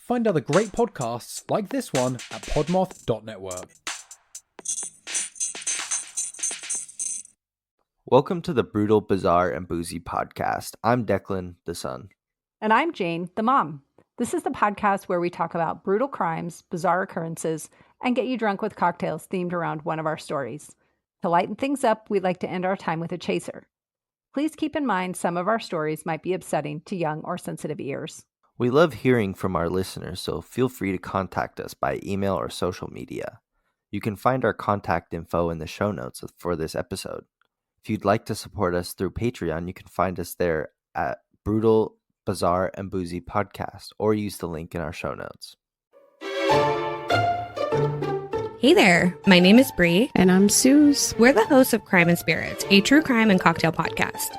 Find other great podcasts like this one at podmoth.network. Welcome to the Brutal, Bizarre, and Boozy podcast. I'm Deklan, the son. And I'm Jane, the mom. This is the podcast where we talk about brutal crimes, bizarre occurrences, and get you drunk with cocktails themed around one of our stories. To lighten things up, we'd like to end our time with a chaser. Please keep in mind some of our stories might be upsetting to young or sensitive ears. We love hearing from our listeners, so feel free to contact us by email or social media. You can find our contact info in the show notes for this episode. If you'd like to support us through Patreon, you can find us there at Brutal, Bizarre, and Boozy Podcast, or use the link in our show notes. Hey there, my name is Bree. And I'm Suze. We're the hosts of Crime and Spirits, a true crime and cocktail podcast.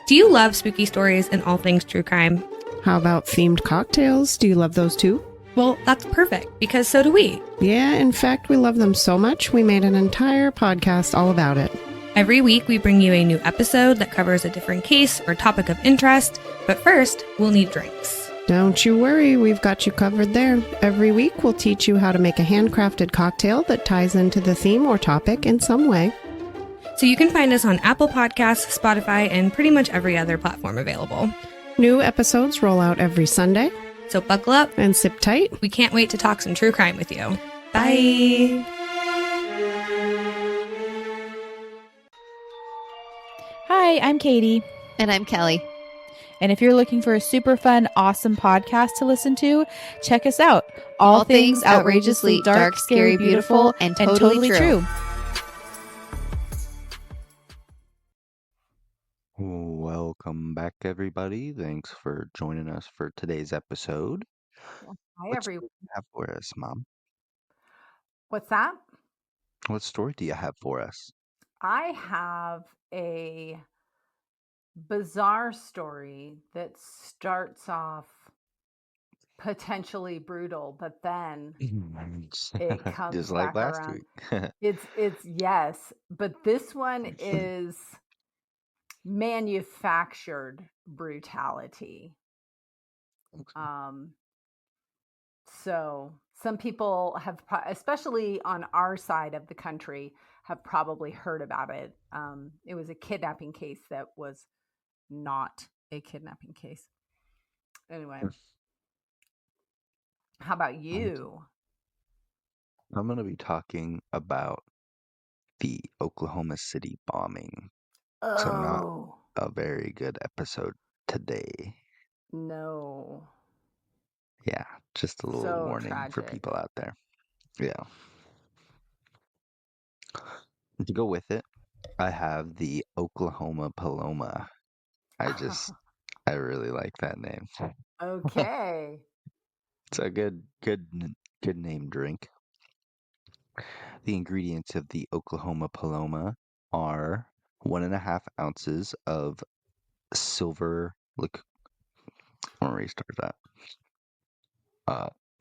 Do you love spooky stories and all things true crime? How about themed cocktails? Do you love those too? Well, that's perfect, because so do we. Yeah, in fact, we love them so much, we made an entire podcast all about it. Every week, we bring you a new episode that covers a different case or topic of interest. But first, we'll need drinks. Don't you worry, we've got you covered there. Every week, we'll teach you how to make a handcrafted cocktail that ties into the theme or topic in some way. So you can find us on Apple Podcasts, Spotify, and pretty much every other platform available. New episodes roll out every Sunday. So buckle up and sip tight. We can't wait to talk some true crime with you. Bye! Hi, I'm Katie. And I'm Kelly. And if you're looking for a super fun, awesome podcast to listen to, check us out. All things outrageously dark, scary, beautiful, and totally true. Welcome back, everybody. Thanks for joining us for today's episode. Hi, What everyone. story do you have for us, Mom? What's that? What story do you have for us? I have a bizarre story that starts off potentially brutal, but then it comes Just like back last around. week. It's yes, but this one is manufactured brutality. So some people have, especially on our side of the country, have probably heard about it. It was a kidnapping case that was not a kidnapping case. Anyway, how about you? I'm going to be talking about the Oklahoma City bombing. Oh, So not a very good episode today. no. Yeah, just a little So warning for tragic. people out there. Yeah. To go with it, I have the Oklahoma Paloma. I really like that name. Okay. It's a good name drink. The ingredients of the Oklahoma Paloma are 1.5 ounces of silver liquor. I'm gonna restart that.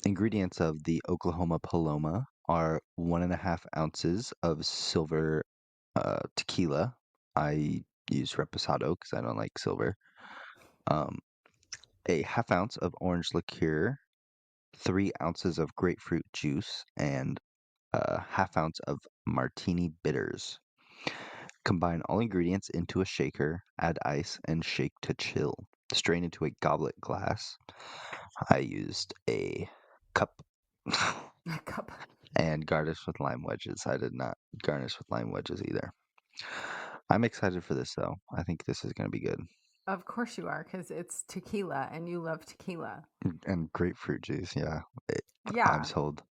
Ingredients of the Oklahoma Paloma are 1.5 ounces of silver tequila. I use Reposado because I don't like silver. A half ounce of orange liqueur, 3 ounces of grapefruit juice, and a half ounce of martini bitters. Combine all ingredients into a shaker, add ice, and shake to chill. Strain into a goblet glass. I used a cup. A cup. And garnish with lime wedges. I did not garnish with lime wedges either. I'm excited for this, though. I think this is going to be good. Of course you are, because it's tequila and you love tequila. And grapefruit juice, yeah. Yeah. I'm sold.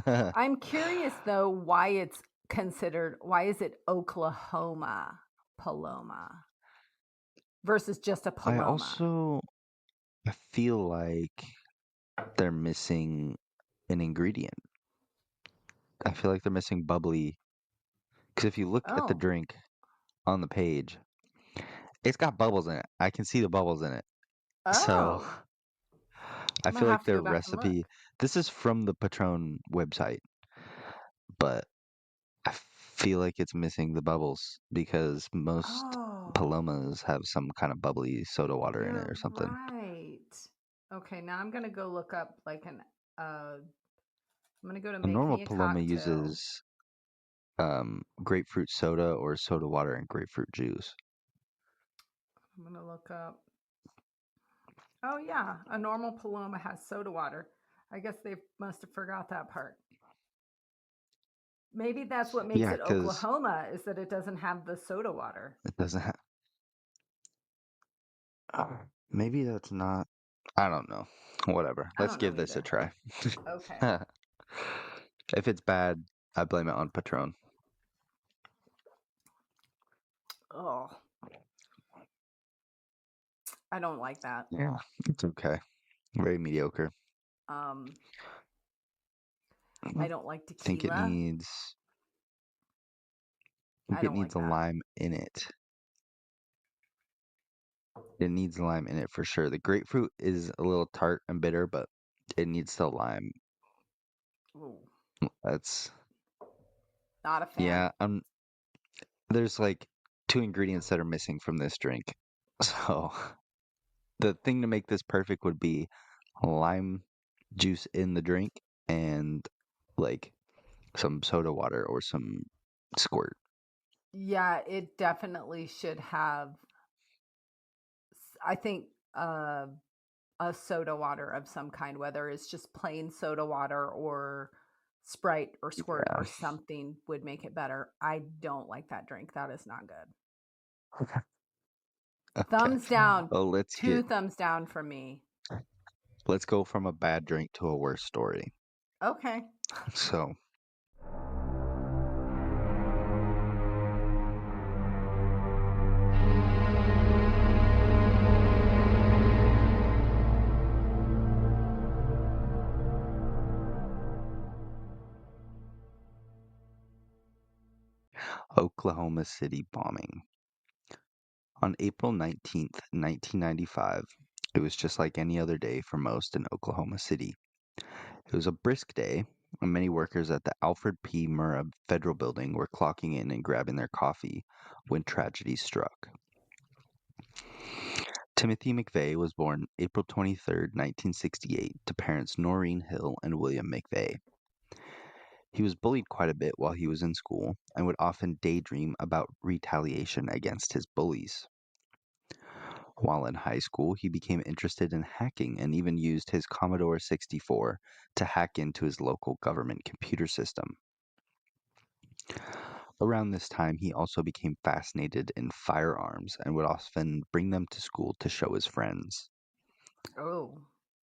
I'm curious, though, why is it Oklahoma Paloma versus just a Paloma? I feel like they're missing an ingredient. I feel like they're missing bubbly. Because if you look at the drink on the page, it's got bubbles in it. I can see the bubbles in it. So I feel like their recipe. This is from the Patron website, but I feel like it's missing the bubbles because most Palomas have some kind of bubbly soda water in it or something. Right. Okay, now I'm gonna go look up like an I'm gonna go to A make normal me a Paloma cocktail. uses grapefruit soda or soda water and grapefruit juice. I'm gonna look up. Oh yeah, a normal Paloma has soda water. I guess they must have forgot that part. Maybe that's what makes Yeah, it because Oklahoma is that it doesn't have the soda water. it doesn't have. Maybe that's not. I don't know. Whatever. I Let's don't know give this a either. try. Okay. If it's bad, I blame it on Patron. Oh, I don't like that. Yeah, it's okay. Very mediocre. I don't like I think it tequila. needs. I I think it don't like needs a that. lime in it. It needs lime in it for sure. The grapefruit is a little tart and bitter, but it needs the lime. Ooh, That's not a fan. yeah. There's like 2 ingredients that are missing from this drink. So the thing to make this perfect would be lime juice in the drink and like some soda water or some squirt. Yeah, it definitely should have. I think a soda water of some kind, whether it's just plain soda water or Sprite or Squirt Yeah. or something, would make it better. I don't like that drink. That is not good. Okay. Thumbs down. Well, Two thumbs down from me. let's go from a bad drink to a worse story. Okay. So Oklahoma City bombing. On April 19th, 1995, it was just like any other day for most in Oklahoma City. It was a brisk day, and many workers at the Alfred P. Murrah Federal Building were clocking in and grabbing their coffee when tragedy struck. Timothy McVeigh was born April 23, 1968, to parents Noreen Hill and William McVeigh. He was bullied quite a bit while he was in school and would often daydream about retaliation against his bullies. While in high school, he became interested in hacking and even used his Commodore 64 to hack into his local government computer system. Around this time, he also became fascinated in firearms and would often bring them to school to show his friends. Oh.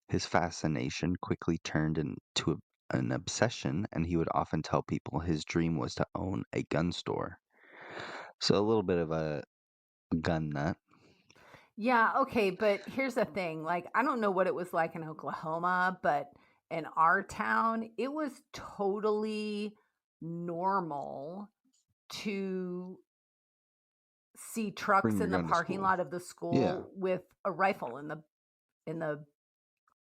His fascination quickly turned into an obsession, and he would often tell people his dream was to own a gun store. So a little bit of a gun nut. Yeah, okay, but here's the thing. Like, I don't know what it was like in Oklahoma, but in our town, it was totally normal to see trucks Bring your in the gun to parking school. lot of the school Yeah. with a rifle in the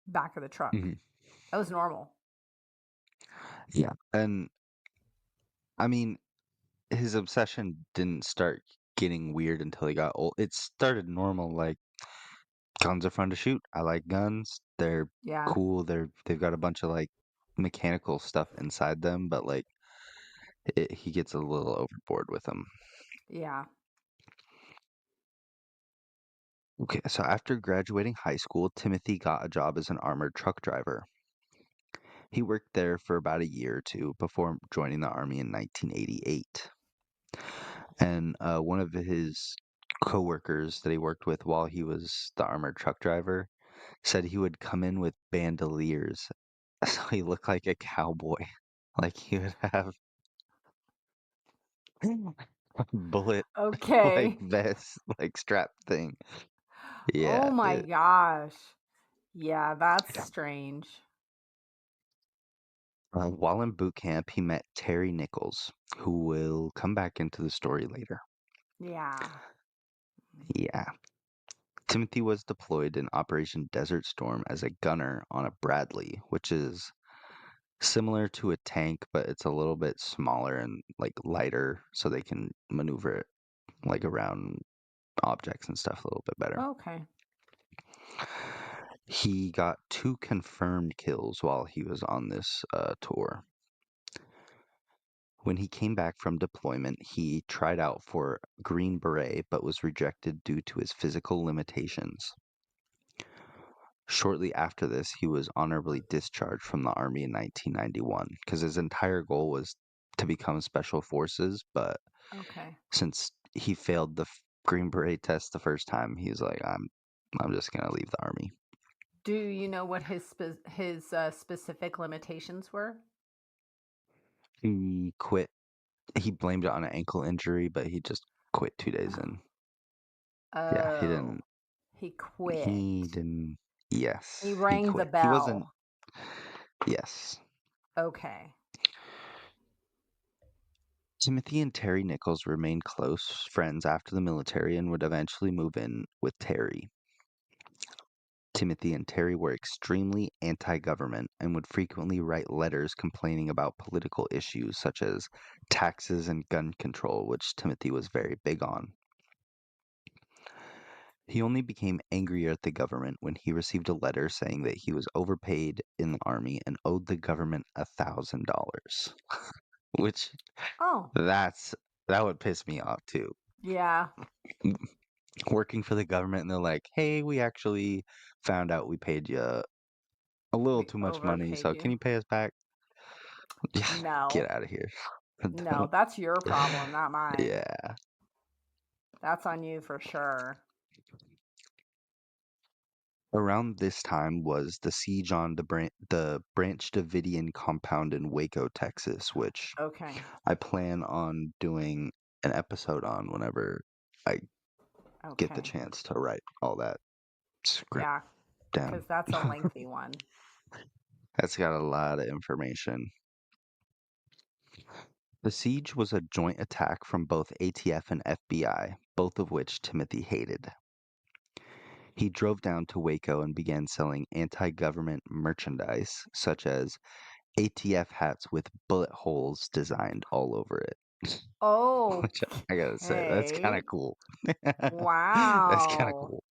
back of the truck. Mhm. That was normal. Yeah. And I mean, his obsession didn't start getting weird until he got old. It started normal, like guns are fun to shoot. I like guns. They're Yeah. cool. They've got a bunch of like mechanical stuff inside them, but like he gets a little overboard with them. Yeah. Okay, so after graduating high school, Timothy got a job as an armored truck driver. He worked there for about a year or two before joining the Army in 1988. And one of his coworkers that he worked with while he was the armored truck driver said he would come in with bandoliers, so he looked like a cowboy. Like he would have a bullet Okay. like vest, like strap thing. Oh Yeah. my gosh. Yeah, that's strange. While in boot camp, he met Terry Nichols, who will come back into the story later. Yeah. Yeah. Timothy was deployed in Operation Desert Storm as a gunner on a Bradley, which is similar to a tank, but it's a little bit smaller and like lighter, so they can maneuver it like around objects and stuff a little bit better. Okay. He got 2 confirmed kills while he was on this tour. When he came back from deployment, he tried out for Green Beret but was rejected due to his physical limitations. Shortly after this, he was honorably discharged from the Army in 1991 because his entire goal was to become Special Forces, but Okay. since he failed the Green Beret test the first time, he was like, I'm just gonna leave the Army. Do you know what his specific limitations were? He quit. He blamed it on an ankle injury, but he just quit 2 days in. Yeah, he Oh, didn't. he quit. He didn't. Yes, He rang the quit. bell. He wasn't. Yes. Okay. Timothy and Terry Nichols remained close friends after the military and would eventually move in with Terry. Timothy and Terry were extremely anti-government and would frequently write letters complaining about political issues such as taxes and gun control, which Timothy was very big on. He only became angrier at the government when he received a letter saying that he was overpaid in the Army and owed the government $1,000, which Oh, that would piss me off too. yeah. Working for the government and they're like, hey, we actually found out we paid you a little We too much money, overpaid so can you. you pay us back? Yeah, No. get out of here. No, that's your problem, not mine. Yeah. That's on you for sure. Around this time was the siege on the Branch Davidian compound in Waco, Texas, which Okay. I plan on doing an episode on whenever I get the Okay. chance to write all that script Yeah, down. because that's a lengthy one. That's got a lot of information. The siege was a joint attack from both ATF and FBI, both of which Timothy hated. He drove down to Waco and began selling anti-government merchandise, such as ATF hats with bullet holes designed all over it. Oh, Which I gotta say, that's kind of cool. That's kind of wow. cool.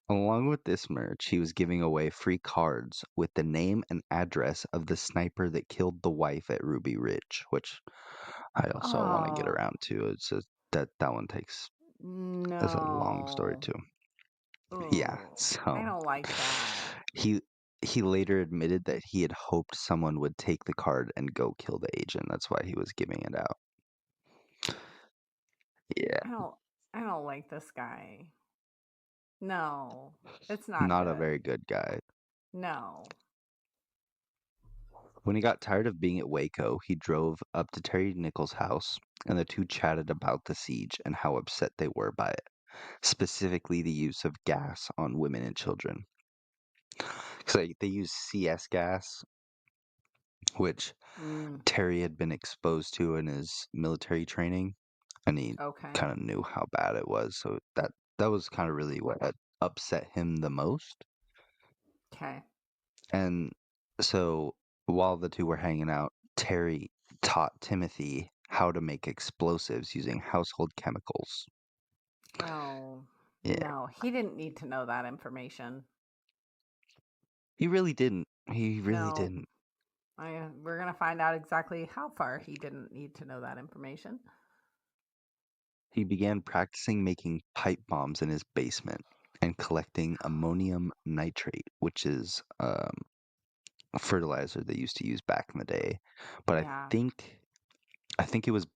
Along with this merch, he was giving away free cards with the name and address of the sniper that killed the wife at Ruby Ridge, which I also want to get Oh, around to. It's just that one takes that's a long story no. too. Yeah, Ooh, I so don't like that. he later admitted that he had hoped someone would take the card and go kill the agent. That's why he was giving it out. Yeah, I don't like this guy. No, it's not not a good. very good guy. No. When he got tired of being at Waco, he drove up to Terry Nichols' house, and the two chatted about the siege and how upset they were by it, specifically the use of gas on women and children. So they use CS gas, which Mm, Terry had been exposed to in his military training, and he okay. kind of knew how bad it was. So that was kind of really what had upset him the most. Okay. And so while the two were hanging out, Terry taught Timothy how to make explosives using household chemicals. Oh, Yeah, no. He didn't need to know that information. he really didn't. He really No. didn't. We're going to find out exactly how far he didn't need to know that information. He began practicing making pipe bombs in his basement and collecting ammonium nitrate, which is a fertilizer they used to use back in the day. But Yeah. I think it was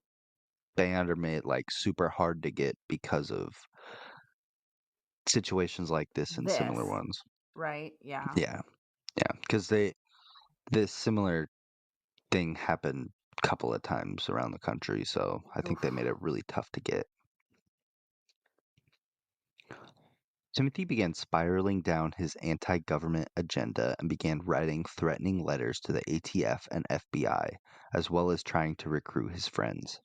banned or made like super hard to get because of situations like this and similar This, ones. right? Yeah. Yeah, yeah, because this similar thing happened a couple of times around the country, so I think they Oof. made it really tough to get. Timothy began spiraling down his anti-government agenda and began writing threatening letters to the ATF and FBI, as well as trying to recruit his friends.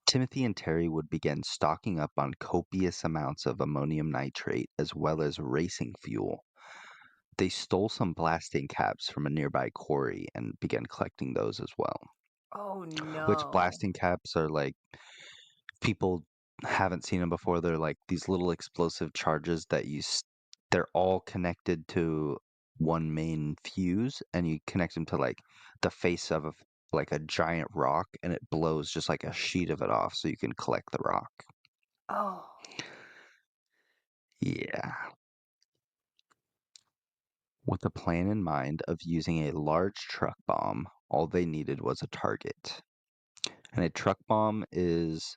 Timothy and Terry would begin stocking up on copious amounts of ammonium nitrate as well as racing fuel. They stole some blasting caps from a nearby quarry and began collecting those as well. Oh, Which no. blasting caps are like people haven't seen them before, they're like these little explosive charges that they're all connected to one main fuse, and you connect them to like the face of like a giant rock, and it blows just like a sheet of it off so you can collect the rock. Oh. Yeah. With a plan in mind of using a large truck bomb, all they needed was a target. And a truck bomb is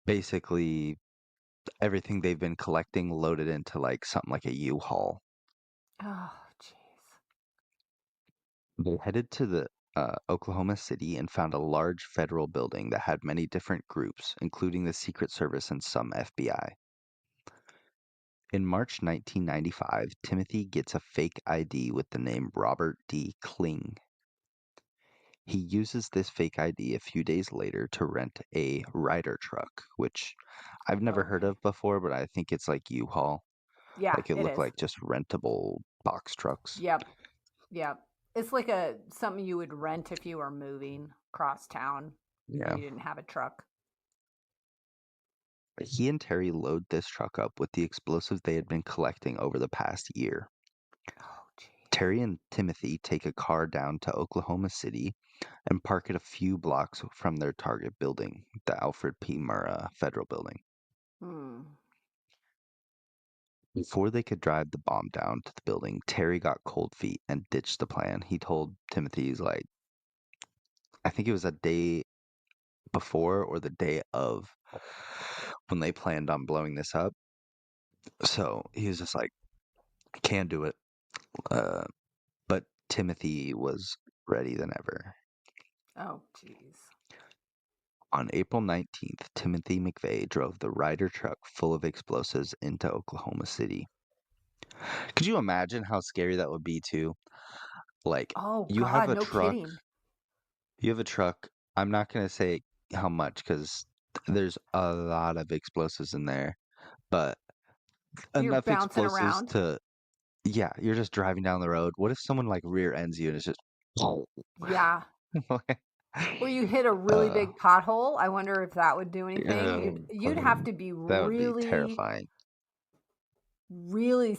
basically everything they've been collecting loaded into like something like a U-Haul. Oh, jeez. They headed to the Oklahoma City and found a large federal building that had many different groups, including the Secret Service and some FBI. In March 1995, Timothy gets a fake ID with the name Robert D. Kling. He uses this fake ID a few days later to rent a Ryder truck, which I've never heard Okay. of before, but I think it's like U-Haul. Yeah, Like it it looked is. like just rentable box trucks. Yep. Yep. It's like something you would rent if you were moving across town Yeah. and you didn't have a truck. He and Terry load this truck up with the explosives they had been collecting over the past year. Oh, geez. Terry and Timothy take a car down to Oklahoma City and park it a few blocks from their target building, the Alfred P. Murrah Federal Building. Before they could drive the bomb down to the building, Terry got cold feet and ditched the plan. He told Timothy, he's like, I think it was a day before or the day of when they planned on blowing this up. So he was just like, can't do it. But Timothy was ready than ever. Oh, jeez. On April 19th, Timothy McVeigh drove the Ryder truck full of explosives into Oklahoma City. Could you imagine how scary that would be too? Like, Oh, you have God, a no truck, kidding. you have a truck. I'm not going to say how much because there's a lot of explosives in there, but You're enough bouncing explosives around. to, yeah, you're just driving down the road. What if someone like rear ends you and it's just, Yeah. Or you hit a really uh, big pothole. I wonder if that would do anything. yeah, You'd have to be that would be really, terrifying. really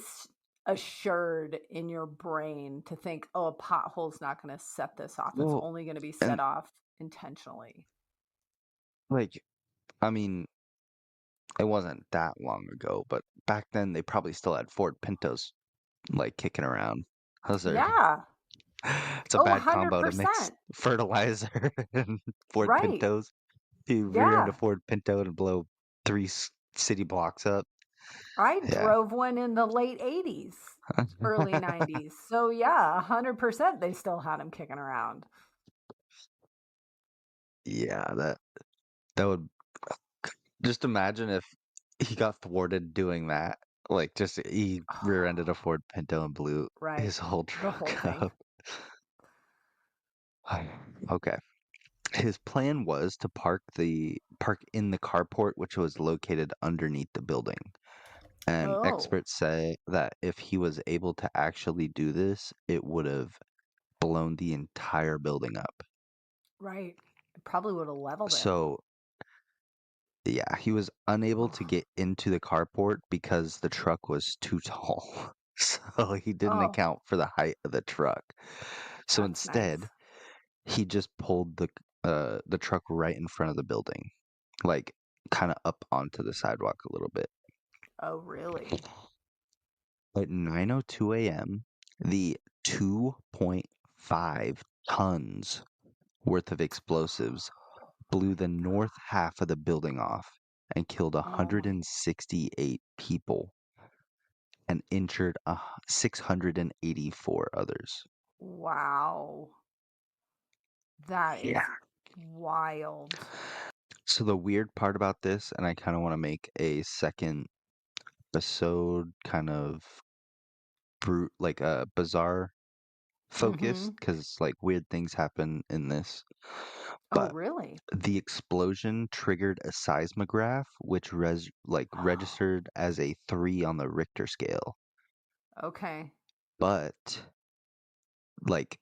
assured in your brain to think, oh, a pothole's not going to set this off. It's Well, only going to be and set off intentionally. like, I mean, it wasn't that long ago, but back then they probably still had Ford Pintos like kicking around. How's there? Yeah. It's a Oh, bad combo to mix 100%. fertilizer and Ford Right. Pintos. You rear end a Yeah. Ford Pinto and blow 3 city blocks up. I Yeah. drove one in the late 80s, early 90s. So, yeah, 100% they still had them kicking around. Yeah, that would just imagine if he got thwarted doing that. Like just he rear-ended a Ford Pinto and blew Right. his whole The whole truck thing. up. Okay. His plan was to park in the carport, which was located underneath the building. And Oh, experts say that if he was able to actually do this, it would have blown the entire building up. right. It probably would have leveled it. So, yeah, he was unable to Oh, get into the carport because the truck was too tall. So he didn't oh, account for the height of the truck. So that's nice. instead, he just pulled the truck right in front of the building, like kind of up onto the sidewalk a little bit. Oh, really? At 9:02 a.m., the 2.5 tons worth of explosives blew the north half of the building off and killed Oh, my. 168 people and injured 684 others. Wow. That is Yeah. wild. So the weird part about this, and I kind of want to make a second episode kind of like a bizarre focused Mm-hmm. because like weird things happen in this. Oh, But really? the explosion triggered a seismograph, which registered as a 3 on the Richter scale. Okay. But like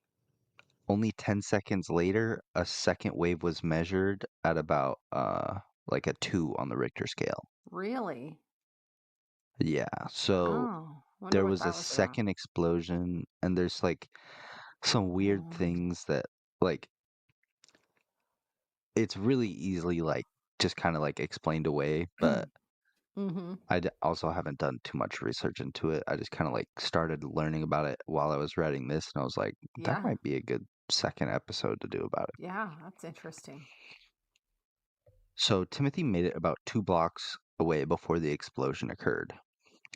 only 10 seconds later, a second wave was measured at about like a 2 on the Richter scale. Really? Yeah. So Wonder there what was that a was about. second explosion, and there's like some weird things that like it's really easily like just kind of like explained away, but Mm-hmm. also haven't done too much research into it. I just kind of like started learning about it while I was writing this, and I was like, that Yeah. might be a good second episode to do about it. Yeah, that's interesting. So Timothy made it about 2 blocks away before the explosion occurred.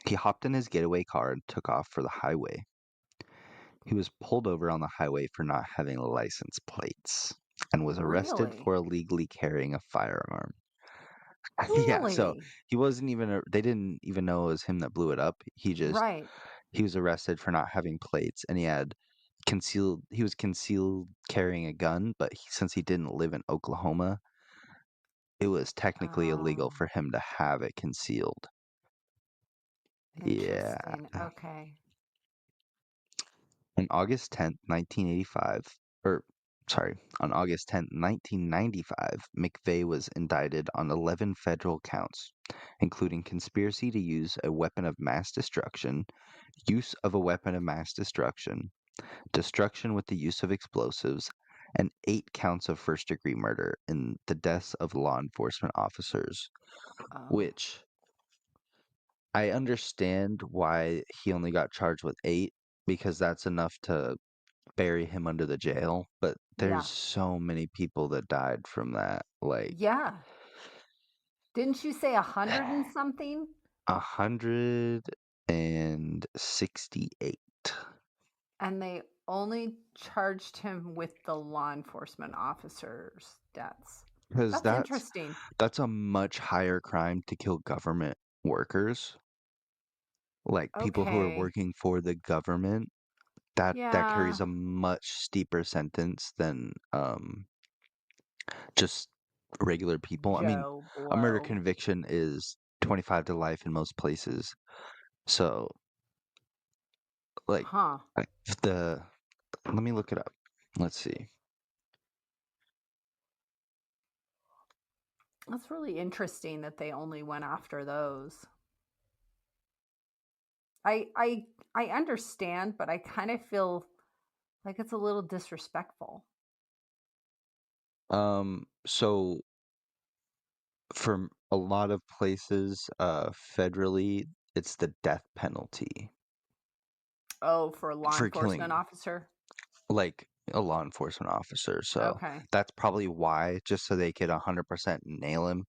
He hopped in his getaway car and took off for the highway. He was pulled over on the highway for not having license plates and was arrested Really? for illegally carrying a firearm. Yeah, so Really? he wasn't even, they didn't even know it was him that blew it up. He Right. was arrested for not having plates, and he was concealed carrying a gun, but since he didn't live in Oklahoma, it was technically illegal Oh, for him to have it concealed. Yeah. interesting. Okay. On August 10th, 1985, on August 10th, 1995, McVeigh was indicted on 11 federal counts, including conspiracy to use a weapon of mass destruction, use of a weapon of mass destruction, destruction with the use of explosives, and 8 counts of first-degree murder in the deaths of law enforcement officers, Oh, which I understand why he only got charged with 8, because that's enough to bury him under the jail, but yeah. there's so many people that died from that. Like Yeah. Didn't you say 100 and something? 168. And they only charged him with the law enforcement officers' deaths. Because That's interesting. that's a much higher crime to kill government workers, like people who are Okay. working for the government. That Yeah. carries a much steeper sentence than just regular people. I mean, Joe a murder Blow. conviction is 25 to life in most places. So, like, Huh. the let me look it up. Let's see. That's really interesting that they only went after those. I understand, but I kind of feel like it's a little disrespectful. So for a lot of places, federally, it's the death penalty Oh, for a law for enforcement killing, officer? like a law enforcement officer. So Okay. that's probably why, just so they could 100% nail him.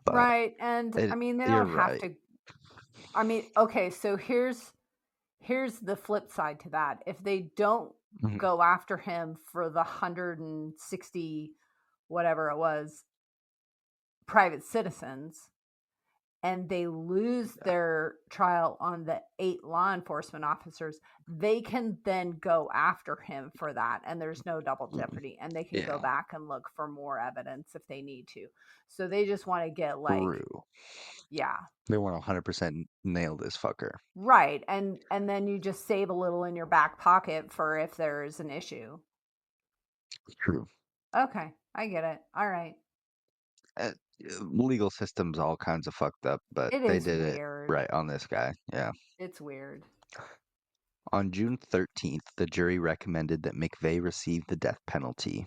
But Right. And I mean, they you're don't have right. to. I mean, okay, so here's the flip side to that. If they don't Mhm. go after him for the 160 whatever it was private citizens, and they lose their trial on the 8 law enforcement officers, they can then go after him for that, and there's no double jeopardy, and they can go Yeah, back and look for more evidence if they need to. So they just want to get true. yeah, They want to 100% nail this fucker. right, and then you just save a little in your back pocket for if there's an issue. True. Okay, I get it. All right. Legal system's all kinds of fucked up, but It they is did it weird. right on this guy. Yeah. It's weird. On June 13th, the jury recommended that McVeigh receive the death penalty.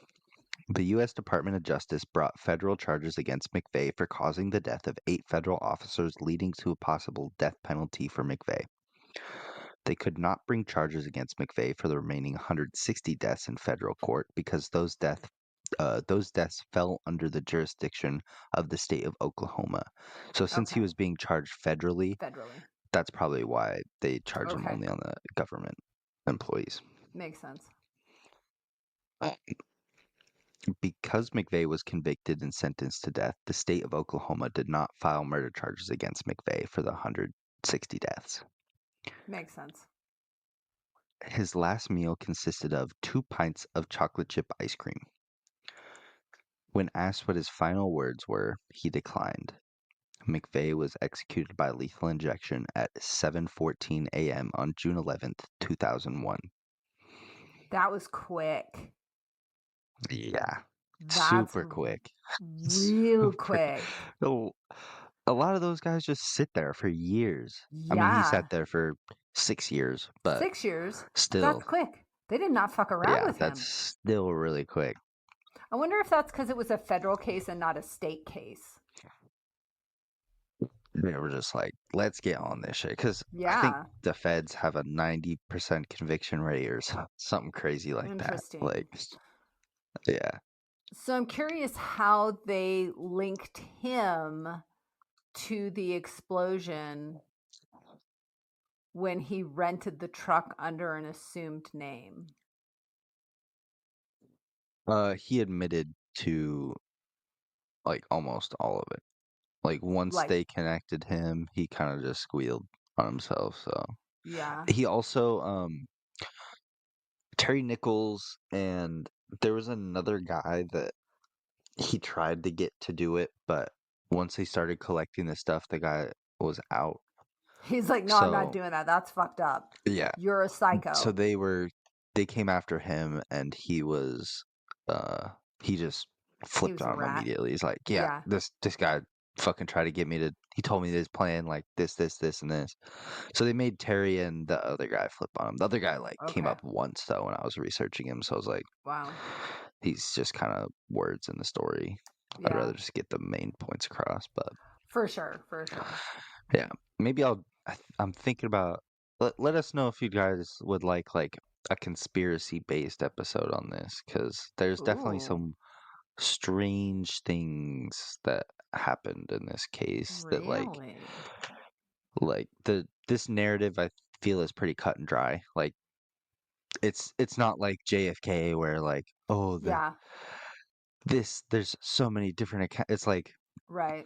The U.S. Department of Justice brought federal charges against McVeigh for causing the death of 8 federal officers, leading to a possible death penalty for McVeigh. They could not bring charges against McVeigh for the remaining 160 deaths in federal court because those deaths fell under the jurisdiction of the state of Oklahoma. So since he Okay. was being charged federally, Federally. that's probably why they charge him Okay. only on the government employees. Makes sense. Because McVeigh was convicted and sentenced to death, the state of Oklahoma did not file murder charges against McVeigh for the 160 deaths. Makes sense. His last meal consisted of 2 pints of chocolate chip ice cream. When asked what his final words were, he declined. McVeigh was executed by lethal injection at 7:14 a.m. on June 11th, 2001. That was quick. Yeah. That's super quick. real quick. A lot of those guys just sit there for years. I mean, he Yeah. sat there for 6 years, but 6 years. still, That's quick. They did not fuck around yeah, with that's him. still really quick. I wonder if that's because it was a federal case and not a state case. They were just like, let's get on this shit. Because I think Yeah. the feds have a 90% conviction rate or something crazy like that. Interesting. Like, yeah. So I'm curious how they linked him to the explosion when he rented the truck under an assumed name. He admitted to like almost all of it. Like once Like, they connected him, he kind of just squealed on himself. So yeah. he also Terry Nichols, and there was another guy that he tried to get to do it, but once they started collecting the stuff, the guy was out. He's like, no, I'm not So doing that. That's fucked up. yeah, You're a psycho. so they came after him, and he just He flipped was a on him rat. immediately. He's like, yeah, Yeah. this guy fucking tried to get me to. He told me this plan, like this, and this. So they made Terry and the other guy flip on him. The other guy like came Okay. up once though when I was researching him, so I was like, Wow. he's just kind of words in the story. I'd Yeah. rather just get the main points across, but For sure. yeah, maybe I'm thinking about. Let us know if you guys would like a conspiracy based episode on this, because there's definitely Ooh. some strange things that happened in this case that Really? like this narrative I feel is pretty cut and dry. Like it's not like JFK where like, oh, Yeah. there's so many different accounts. It's like Right.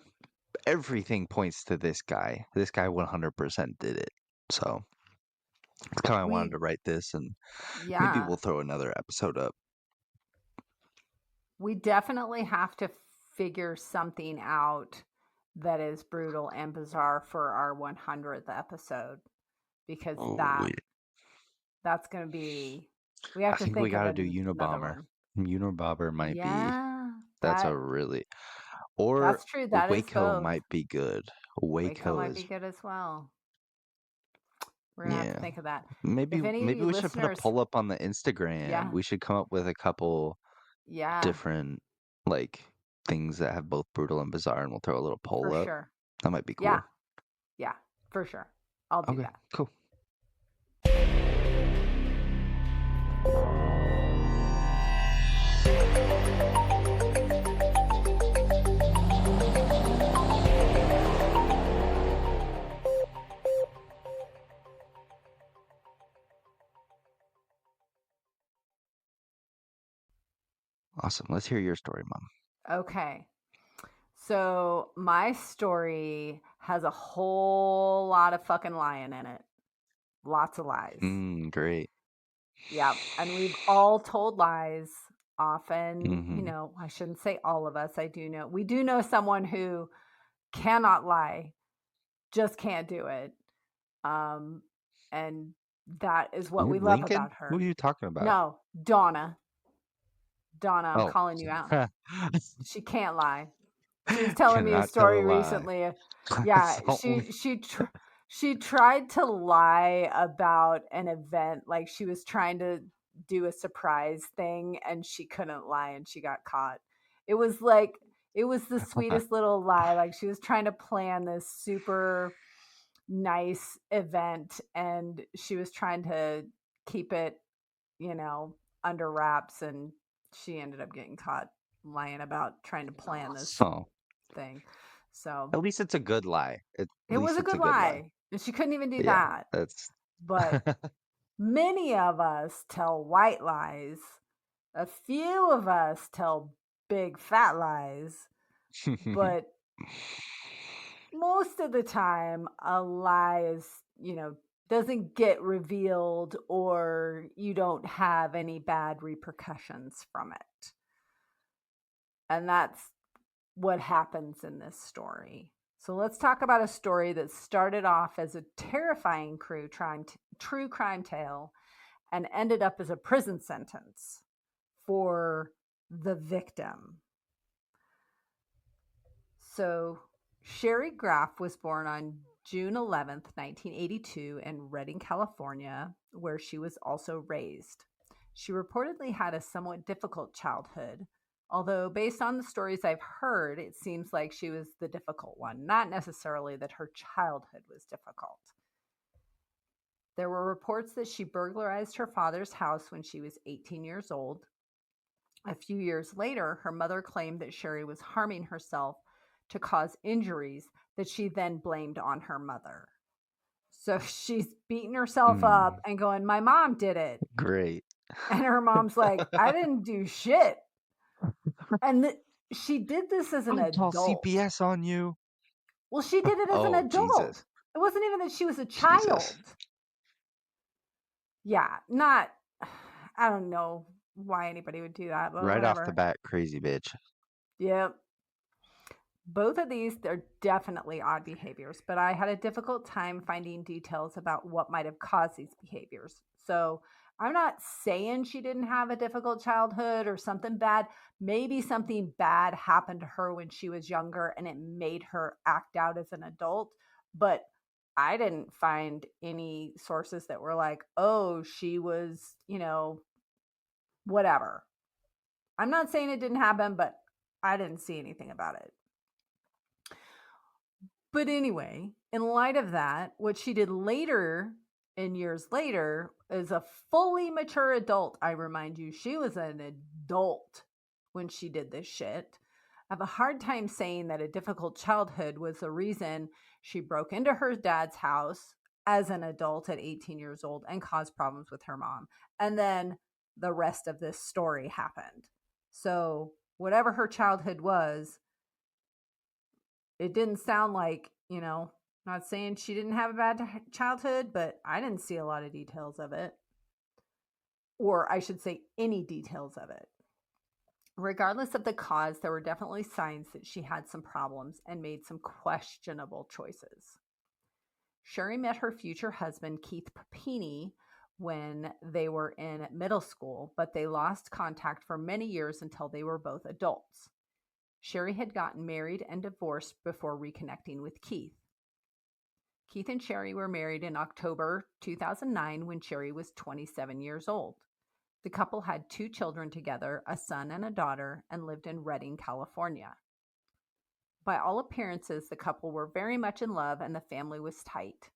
everything points to this guy. This guy 100% did it. So it's kind of I wanted to write this, and maybe Yeah. we'll throw another episode up. We definitely have to figure something out that is brutal and bizarre for our 100th episode, because that's going to be. We have I to think think we got to of do another Unabomber. one. Unabomber might be. Yeah. That's a really. Or That's true. That is Waco both. might be good. Waco might is be good as well. We're gonna have to think of that. Maybe If any maybe we should put a listeners, poll up on the Instagram. yeah, We should come up with a couple yeah, different like things that have both brutal and bizarre, and we'll throw a little poll for up. sure. That might be cool. Yeah, yeah, for sure. I'll do that. Cool. Awesome. Let's hear your story, Mom. Okay. So my story has a whole lot of fucking lying in it. Lots of lies. Great. Yeah. And we've all told lies often. Mm-hmm. You know, I shouldn't say all of us. We do know someone who cannot lie, just can't do it. And that is what we love about her. Who are you talking about? No, Donna. I'm calling you out. She can't lie. She was telling me a story recently. Yeah, she tried to lie about an event. Like she was trying to do a surprise thing and she couldn't lie and she got caught. It was the sweetest little lie. Like she was trying to plan this super nice event and she was trying to keep it, under wraps, and she ended up getting caught lying about trying to plan this thing. So at least it's a good lie. It was a good lie. And she couldn't even do that. But many of us tell white lies. A few of us tell big fat lies. But most of the time a lie is, doesn't get revealed, or you don't have any bad repercussions from it. And that's what happens in this story. So let's talk about a story that started off as a terrifying true crime tale and ended up as a prison sentence for the victim. So Sherri Graff was born on June 11th, 1982 in Redding, California, where she was also raised. She reportedly had a somewhat difficult childhood, although based on the stories I've heard, it seems like she was the difficult one, not necessarily that her childhood was difficult. There were reports that she burglarized her father's house when she was 18 years old. A few years later, her mother claimed that Sherri was harming herself to cause injuries that she then blamed on her mother. So she's beating herself up and going, my mom did it. Great. And her mom's like, I didn't do shit. And she did this as an adult. Call CPS on you. Well, she did it as an adult. Jesus. It wasn't even that she was a child. Jesus. Yeah, I don't know why anybody would do that. But Right whatever. off the bat, crazy bitch. Yep. Both of these, they're definitely odd behaviors, but I had a difficult time finding details about what might have caused these behaviors. So I'm not saying she didn't have a difficult childhood or something bad. Maybe something bad happened to her when she was younger and it made her act out as an adult. But I didn't find any sources that were like, oh, she was, whatever. I'm not saying it didn't happen, but I didn't see anything about it. But anyway, in light of that, what she did later, in years later, is a fully mature adult. I remind you, she was an adult when she did this shit. I have a hard time saying that a difficult childhood was the reason she broke into her dad's house as an adult at 18 years old and caused problems with her mom. And then the rest of this story happened. So whatever her childhood was, it didn't sound like, not saying she didn't have a bad childhood, but I didn't see a lot of details of it. Or I should say any details of it. Regardless of the cause, there were definitely signs that she had some problems and made some questionable choices. Sherri met her future husband, Keith Papini, when they were in middle school, but they lost contact for many years until they were both adults. Sherri had gotten married and divorced before reconnecting with Keith. Keith and Sherri were married in October 2009 when Sherri was 27 years old. The couple had 2 children together, a son and a daughter, and lived in Redding, California. By all appearances, the couple were very much in love and the family was tight.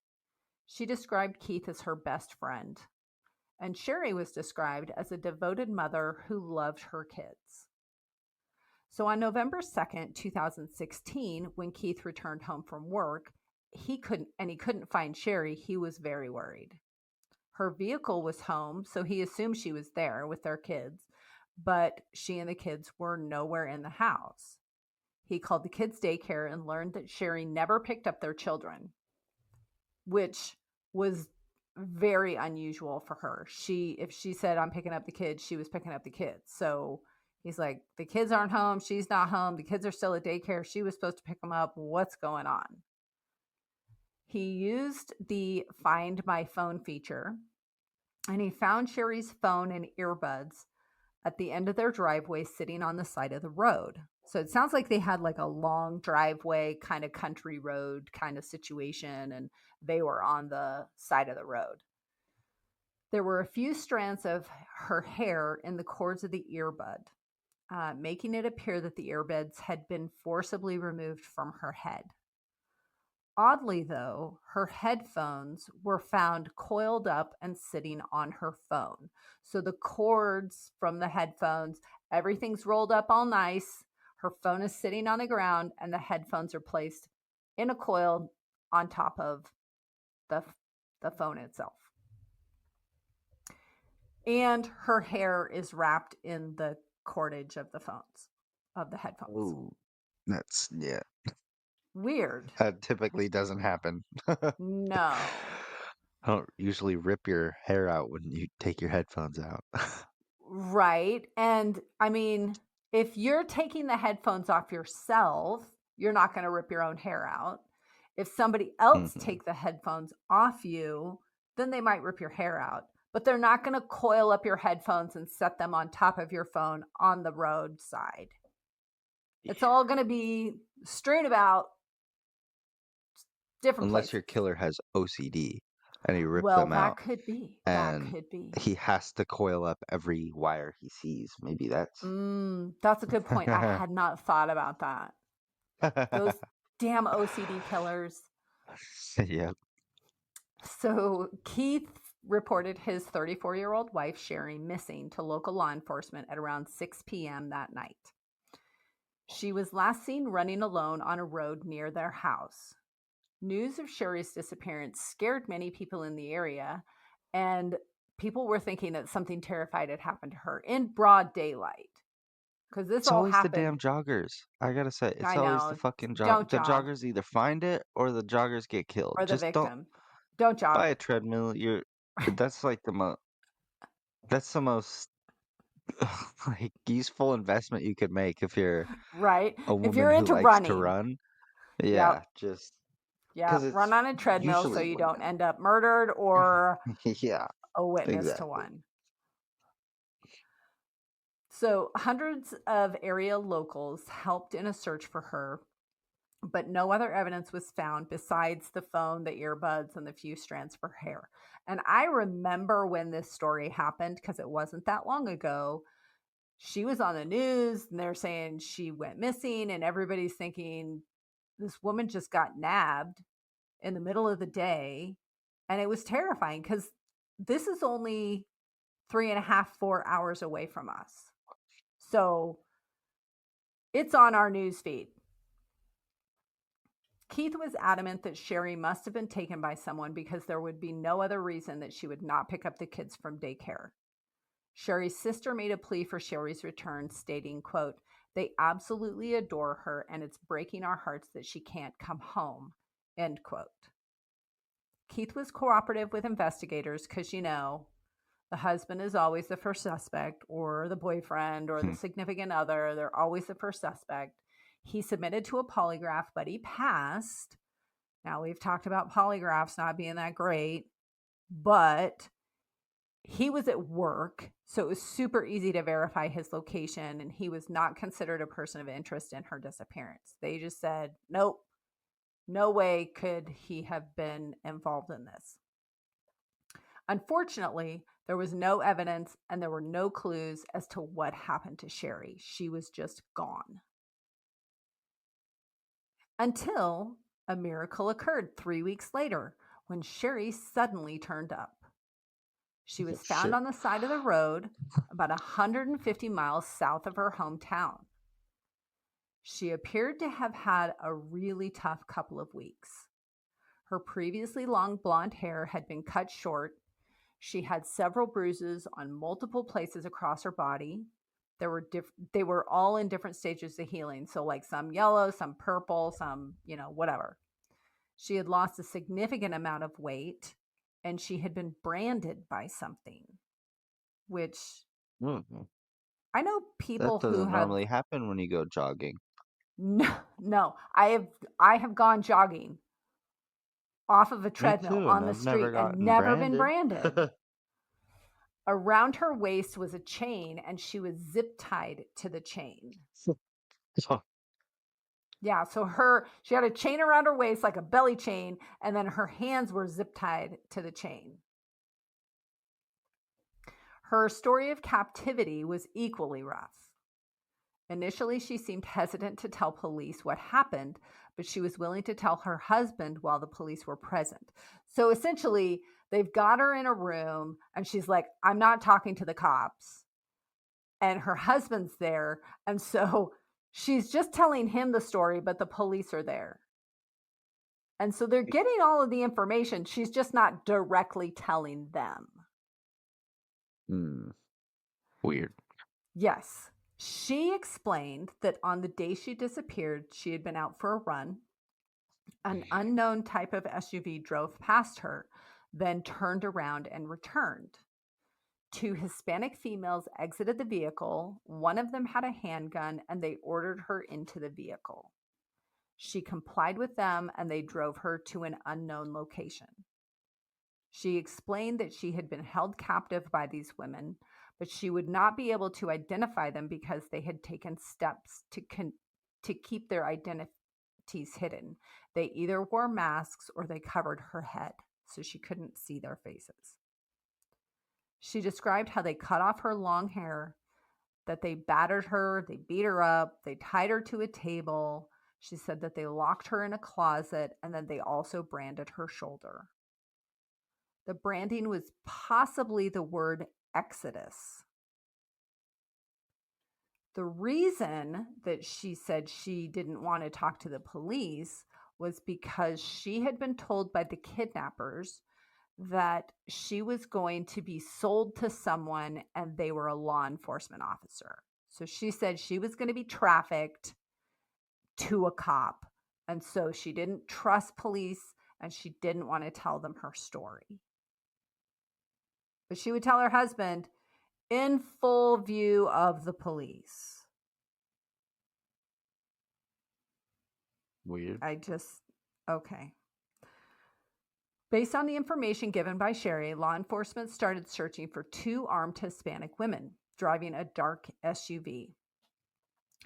She described Keith as her best friend, and Sherri was described as a devoted mother who loved her kids. So on November 2nd, 2016, when Keith returned home from work, he couldn't find Sherri, he was very worried. Her vehicle was home, so he assumed she was there with their kids, but she and the kids were nowhere in the house. He called the kids' daycare and learned that Sherri never picked up their children, which was very unusual for her. If she said, I'm picking up the kids, she was picking up the kids. So he's like, the kids aren't home, she's not home, the kids are still at daycare, she was supposed to pick them up, what's going on? He used the Find My Phone feature, and he found Sherri's phone and earbuds at the end of their driveway sitting on the side of the road. So it sounds like they had like a long driveway, kind of country road kind of situation, and they were on the side of the road. There were a few strands of her hair in the cords of the earbud, making it appear that the earbuds had been forcibly removed from her head. Oddly, though, her headphones were found coiled up and sitting on her phone. So the cords from the headphones, everything's rolled up all nice. Her phone is sitting on the ground, and the headphones are placed in a coil on top of the phone itself. And her hair is wrapped in the cordage of the headphones. Ooh, that's, yeah. Weird. That typically doesn't happen. No. I don't usually rip your hair out when you take your headphones out. Right. And I mean, if you're taking the headphones off yourself, you're not going to rip your own hair out. If somebody else take the headphones off you, then they might rip your hair out. but they're not going to coil up your headphones and set them on top of your phone on the roadside. It's all going to be strewn about different Unless places. your killer has OCD and he ripped Well, them out. that could be. And That could be. he has to coil up every wire he sees. Maybe that's... That's a good point. I had not thought about that. Those damn OCD killers. Yep. So Keith reported his 34-year-old wife, Sherri, missing to local law enforcement at around 6 p.m. that night. She was last seen running alone on a road near their house. News of Sherri's disappearance scared many people in the area, and people were thinking that something terrified had happened to her in broad daylight. Because this It's all always happened. the damn joggers. I gotta say, it's I always know. the fucking Don't jog. The jog. joggers either find it or the joggers get killed. Or the Just victim. Don't jog. buy a treadmill. That's like that's the most like useful investment you could make if you're Right. a If you're woman who into likes running. to run. Yep. Yeah, just Yeah, 'cause it's run on a treadmill so usually you women. don't end up murdered or Yeah, a witness to exactly. one. So hundreds of area locals helped in a search for her, but no other evidence was found besides the phone, the earbuds, and the few strands of her hair. And I remember when this story happened, because it wasn't that long ago. She was on the news and they're saying she went missing, and everybody's thinking this woman just got nabbed in the middle of the day. And it was terrifying because this is only 3.5, 4 hours away from us. So it's on our news feed. Keith was adamant that Sherri must have been taken by someone because there would be no other reason that she would not pick up the kids from daycare. Sherri's sister made a plea for Sherri's return, stating, quote, "They absolutely adore her and it's breaking our hearts that she can't come home," end quote. Keith was cooperative with investigators because, the husband is always the first suspect, or the boyfriend or the significant other. They're always the first suspect. He submitted to a polygraph, but he passed. Now, we've talked about polygraphs not being that great, but he was at work, so it was super easy to verify his location, and he was not considered a person of interest in her disappearance. They just said, nope, no way could he have been involved in this. Unfortunately, there was no evidence and there were no clues as to what happened to Sherri. She was just gone. Until a miracle occurred 3 weeks later when Sherri suddenly turned up. She was found on the side of the road about 150 miles south of her hometown. She appeared to have had a really tough couple of weeks. Her previously long blonde hair had been cut short. She had several bruises on multiple places across her body. They were all in different stages of healing. So like some yellow, some purple, some, whatever. She had lost a significant amount of weight, and she had been branded by something, which I know people that doesn't who normally happen when you go jogging. No, I have gone jogging off of a treadmill on the street and never been branded. Around her waist was a chain, and she was zip tied to the chain. Yeah, so she had a chain around her waist, like a belly chain, and then her hands were zip tied to the chain. Her story of captivity was equally rough. Initially, she seemed hesitant to tell police what happened, but she was willing to tell her husband while the police were present. So essentially, they've got her in a room, and she's like, I'm not talking to the cops. And her husband's there, and so she's just telling him the story, but the police are there. And so they're getting all of the information. She's just not directly telling them. Weird. Yes. She explained that on the day she disappeared, she had been out for a run. An unknown type of SUV drove past her, then turned around and returned. 2 Hispanic females exited the vehicle. One of them had a handgun, and they ordered her into the vehicle. She complied with them, and they drove her to an unknown location. She explained that she had been held captive by these women, but she would not be able to identify them because they had taken steps to keep their identities hidden. They either wore masks or they covered her head, so she couldn't see their faces. She described how they cut off her long hair, that they battered her, they beat her up, they tied her to a table. She said that they locked her in a closet, and then they also branded her shoulder. The branding was possibly the word Exodus. The reason that she said she didn't want to talk to the police was because she had been told by the kidnappers that she was going to be sold to someone and they were a law enforcement officer. So she said she was going to be trafficked to a cop. And so she didn't trust police and she didn't want to tell them her story. But she would tell her husband in full view of the police. Weird. Okay. Based on the information given by Sherri, law enforcement started searching for 2 armed Hispanic women driving a dark SUV.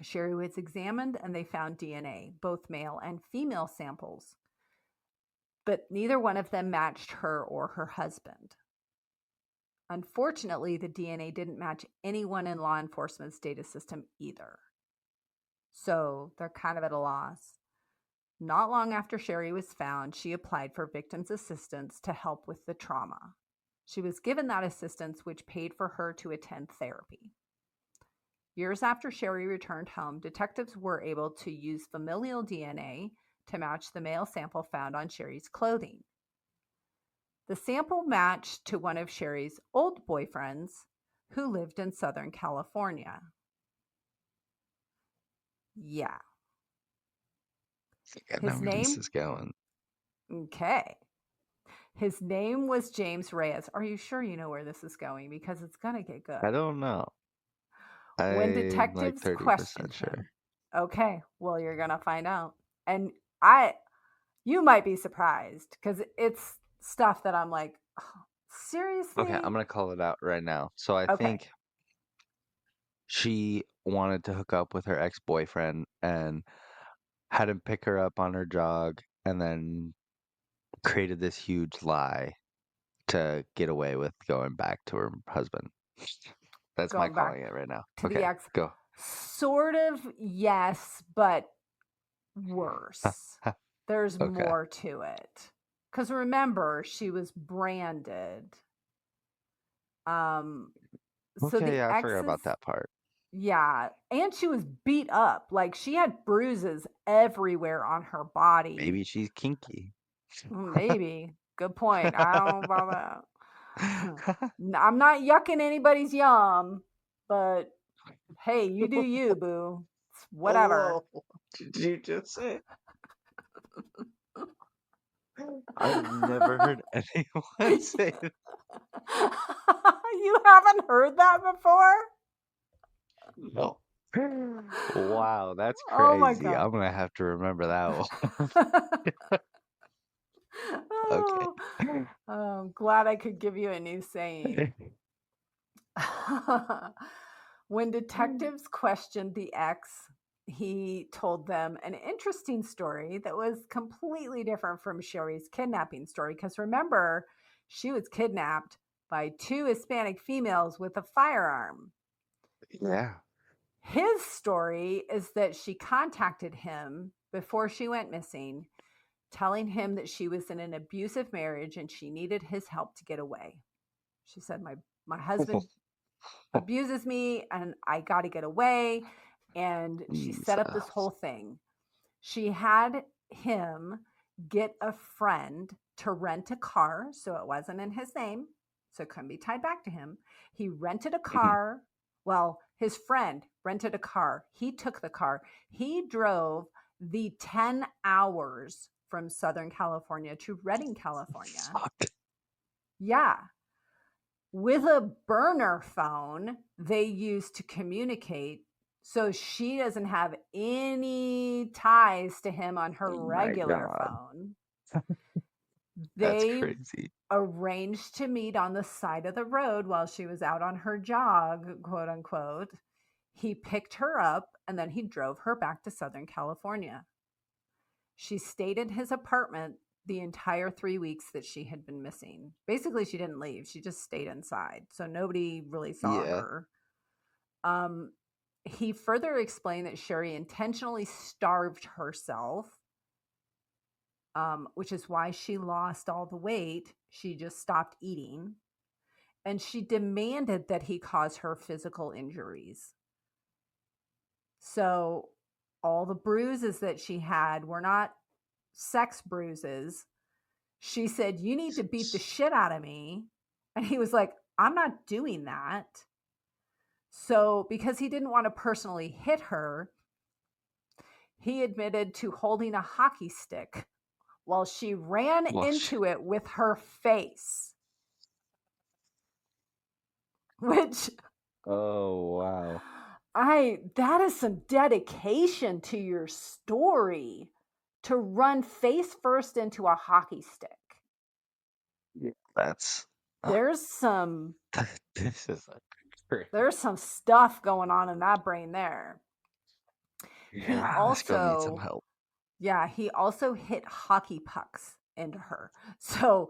Sherri was examined and they found DNA, both male and female samples, but neither one of them matched her or her husband. Unfortunately, the DNA didn't match anyone in law enforcement's data system either. So they're kind of at a loss. Not long after Sherri was found, she applied for victims' assistance to help with the trauma. She was given that assistance, which paid for her to attend therapy. Years after Sherri returned home, detectives were able to use familial DNA to match the male sample found on Sherri's clothing. The sample matched to one of Sherri's old boyfriends who lived in Southern California. Yeah. I know where this is going. Okay. His name was James Reyes. Are you sure you know where this is going? Because it's going to get good. I don't know. When I'm detectives like 30% questioned sure. him. Okay, well, you're going to find out. And you might be surprised because it's stuff that I'm like, oh, seriously? Okay, I'm going to call it out right now. So I think she wanted to hook up with her ex-boyfriend and had him pick her up on her jog and then created this huge lie to get away with going back to her husband. That's my calling it right now. To okay, the ex. Go. Sort of, yes, but worse. There's more to it. Because remember, she was branded. So I forgot about that part. Yeah, and she was beat up. Like, she had bruises everywhere on her body. Maybe she's kinky. Maybe. Good point. I don't know about that. I'm not yucking anybody's yum, but hey, you do you, boo. It's whatever. Whoa. Did you just say? I've never heard anyone say that. You haven't heard that before? No. Wow, that's crazy. Oh my God. I'm gonna have to remember that one. Okay. I'm glad I could give you a new saying. When detectives questioned the ex, he told them an interesting story that was completely different from Sherri's kidnapping story. Because remember, she was kidnapped by 2 Hispanic females with a firearm. Yeah. His story is that she contacted him before she went missing, telling him that she was in an abusive marriage and she needed his help to get away. She said, my husband abuses me and I got to get away. And she set up this whole thing. She had him get a friend to rent a car, so it wasn't in his name, so it couldn't be tied back to him. He rented a car. Well, his friend rented a car. He took the car. He drove the 10 hours from Southern California to Redding, California. Fuck. Yeah. With a burner phone they used to communicate, so she doesn't have any ties to him on her regular phone. That's crazy. arranged to meet on the side of the road while she was out on her jog, quote unquote. He picked her up and then he drove her back to Southern California. She stayed in his apartment the entire 3 weeks that she had been missing. Basically, she didn't leave. She just stayed inside. So nobody really saw her. He further explained that Sherri intentionally starved herself, which is why she lost all the weight. She just stopped eating. And she demanded that he cause her physical injuries. So all the bruises that she had were not sex bruises. She said, "You need to beat the shit out of me." And he was like, "I'm not doing that." So because he didn't want to personally hit her, he admitted to holding a hockey stick while she ran into it with her face. Which, oh, wow. That is some dedication to your story, to run face first into a hockey stick. There's some there's some stuff going on in that brain there. Yeah, this girl needs some help. Yeah, he also hit hockey pucks into her. So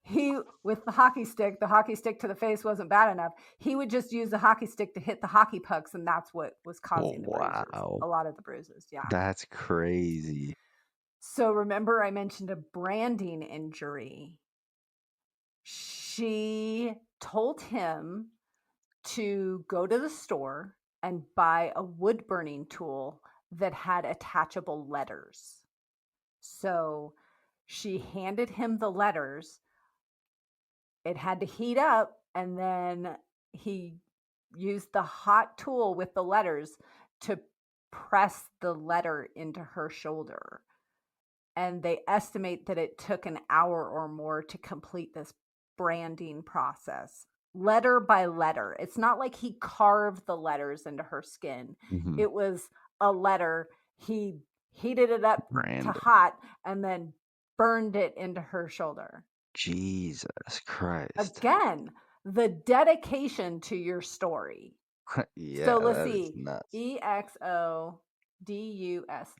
he, with the hockey stick to the face wasn't bad enough. He would just use the hockey stick to hit the hockey pucks, and that's what was causing the bruises. A lot of the bruises, yeah. That's crazy. So remember I mentioned a branding injury. She told him to go to the store and buy a wood burning tool that had attachable letters. So she handed him the letters. It had to heat up, and then he used the hot tool with the letters to press the letter into her shoulder. And they estimate that it took an hour or more to complete this branding process, letter by letter. It's not like he carved the letters into her skin. Mm-hmm. It was a letter. He heated it up to hot and then burned it into her shoulder. Jesus Christ. Again, the dedication to your story. Yeah, so let's see. EXODUS.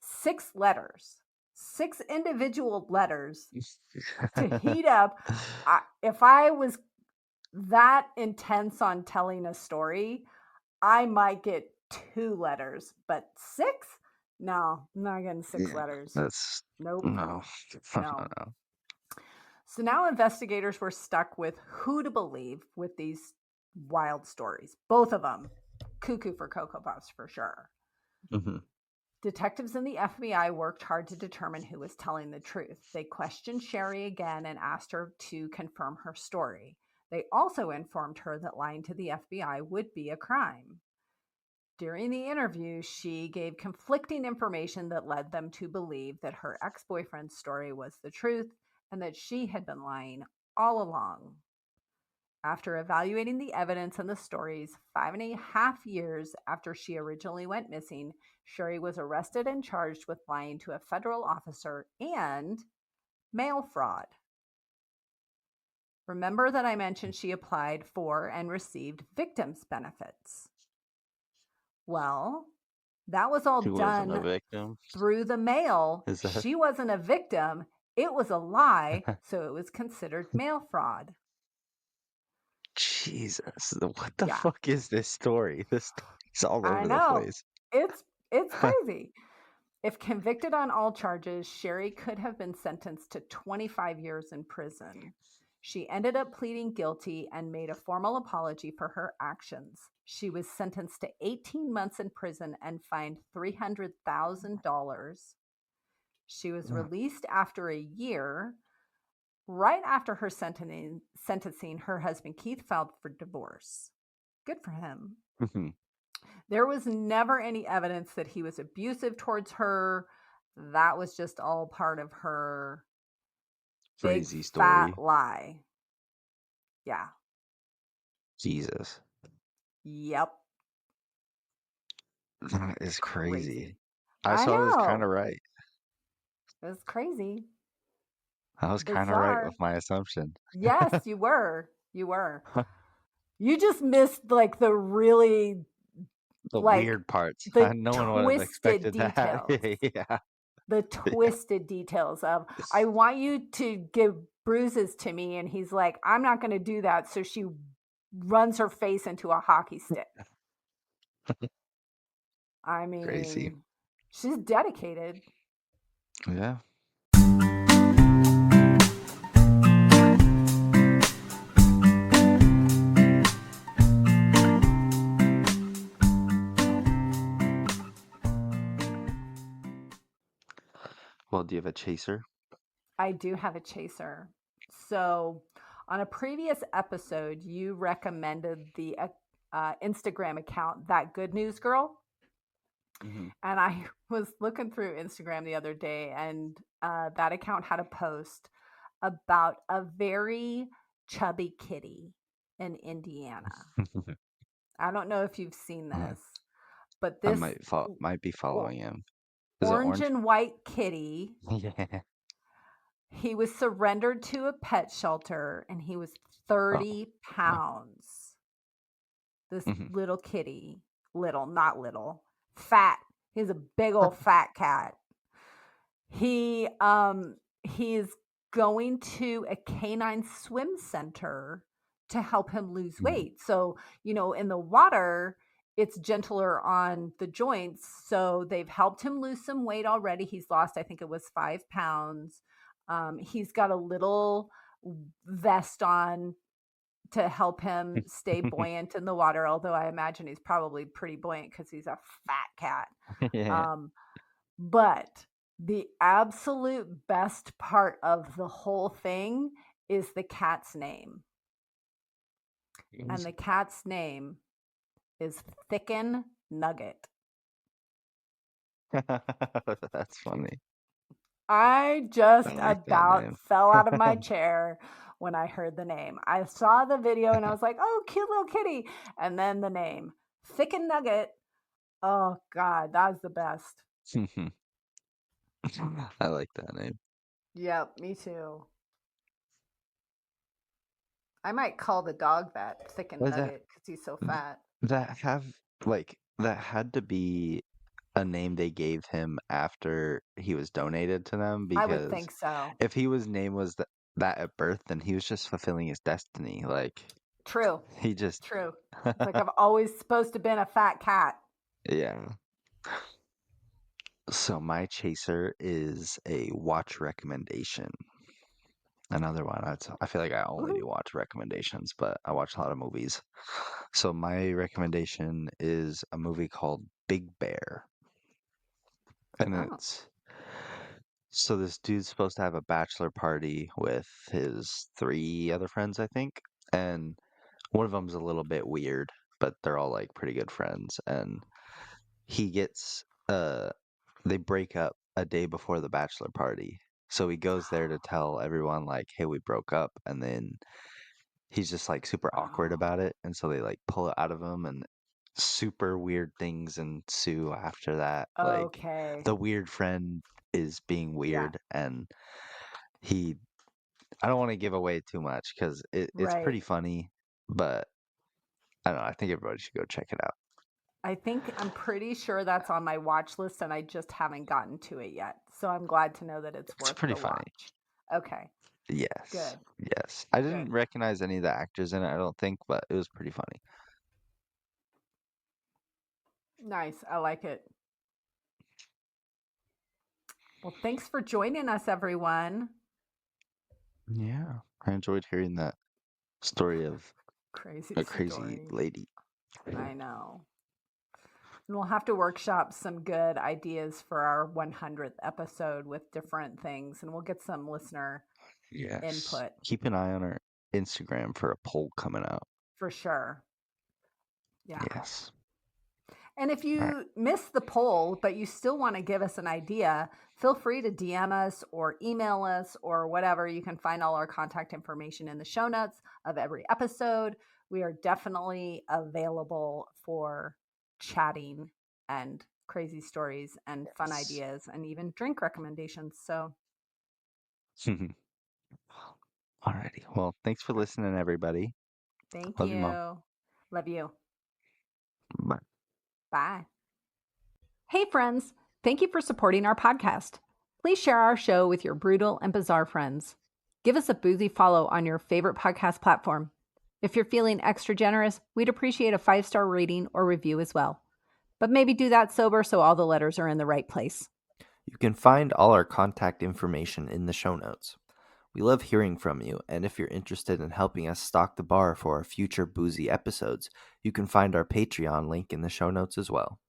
6 letters. 6 individual letters to heat up. If I was that intense on telling a story, I might get 2 letters, but 6? No, I'm not getting 6 letters. Nope. No. So now investigators were stuck with who to believe with these wild stories. Both of them cuckoo for Cocoa Puffs for sure. Mm-hmm. Detectives in the FBI worked hard to determine who was telling the truth. They questioned Sherri again and asked her to confirm her story. They also informed her that lying to the FBI would be a crime. During the interview, she gave conflicting information that led them to believe that her ex-boyfriend's story was the truth and that she had been lying all along. After evaluating the evidence and the stories, 5.5 years after she originally went missing, Sherri was arrested and charged with lying to a federal officer and mail fraud. Remember that I mentioned she applied for and received victims' benefits. Well, that was all done through the mail. She wasn't a victim. It was a lie, so it was considered mail fraud. Jesus, what the fuck is this story? This story's all over the place. It's crazy. If convicted on all charges, Sherri could have been sentenced to 25 years in prison. She ended up pleading guilty and made a formal apology for her actions. She was sentenced to 18 months in prison and fined $300,000. She was released after a year. Right after her sentencing, her husband Keith filed for divorce. Good for him. Mm-hmm. There was never any evidence that he was abusive towards her. That was just all part of her crazy big, story. Fat lie. Yeah. Jesus. Yep. That is crazy. I saw it was kind of right. It was crazy. I was kind of right Bizarre. with my assumption. Yes, you were. You were. You just missed like the really The like weird parts. the No one would have twisted expected that. details. Yeah. The twisted details of I want you to give bruises to me, and he's like, I'm not going to do that. So she runs her face into a hockey stick. I mean, Crazy. she's dedicated. Yeah. Well, do you have a chaser? I do have a chaser. So, on a previous episode, you recommended the Instagram account, That Good News Girl. Mm-hmm. And I was looking through Instagram the other day, and that account had a post about a very chubby kitty in Indiana. I don't know if you've seen this, but I this might be following him. Is it orange and white kitty, Yeah. he was surrendered to a pet shelter, and he was 30 pounds. This little kitty, not little, fat. He's a big old fat cat. He's going to a canine swim center to help him lose weight. So, in the water, it's gentler on the joints. So they've helped him lose some weight already. He's lost, I think it was 5 pounds. He's got a little vest on to help him stay buoyant in the water, although I imagine he's probably pretty buoyant because he's a fat cat. Yeah. But the absolute best part of the whole thing is the cat's name. And the cat's name is Thicken Nugget. That's funny. I just I like that about name. fell out of my chair when I heard the name. I saw the video and I was like, oh, cute little kitty. And then the name, Thicken Nugget. Oh, God, that was the best. I like that name. Yep, me too. I might call the dog that Thicken Was that- Nugget because he's so fat. That had to be a name they gave him after he was donated to them, I because would think so. if his name was that at birth, then he was just fulfilling his destiny. Like, True. he just True. It's like I've always supposed to have been a fat cat. Yeah. So my chaser is a watch recommendation. Another one. I feel like I only do watch recommendations, but I watch a lot of movies. So my recommendation is a movie called Big Bear. And so this dude's supposed to have a bachelor party with his 3 other friends, I think. And one of them's a little bit weird, but they're all like pretty good friends. And he gets they break up a day before the bachelor party. So he goes there to tell everyone like, hey, we broke up, and then he's just like super awkward about it, and so they like pull it out of him, and super weird things ensue after that. Like, Okay. the weird friend is being weird, and I don't want to give away too much because it's Right. pretty funny, but I don't know, I think everybody should go check it out. I'm pretty sure that's on my watch list, and I just haven't gotten to it yet. So I'm glad to know that it's worth pretty the funny. watch. Okay. Yes. Good. Yes. I didn't recognize any of the actors in it, I don't think, but it was pretty funny. Nice. I like it. Well, thanks for joining us, everyone. Yeah. I enjoyed hearing that story of Crazy a crazy story. lady. I know. And we'll have to workshop some good ideas for our 100th episode with different things, and we'll get some listener input. Keep an eye on our Instagram for a poll coming out. For sure. Yeah. Yes. And if you missed the poll, but you still want to give us an idea, feel free to DM us or email us or whatever. You can find all our contact information in the show notes of every episode. We are definitely available for chatting and crazy stories and fun ideas and even drink recommendations. So Alrighty. Well, thanks for listening, everybody. Thank Love you. you, Mom. Love you. Bye. Bye. Hey, friends. Thank you for supporting our podcast. Please share our show with your brutal and bizarre friends. Give us a boozy follow on your favorite podcast platform. If you're feeling extra generous, we'd appreciate a 5-star rating or review as well. But maybe do that sober so all the letters are in the right place. You can find all our contact information in the show notes. We love hearing from you, and if you're interested in helping us stock the bar for our future boozy episodes, you can find our Patreon link in the show notes as well.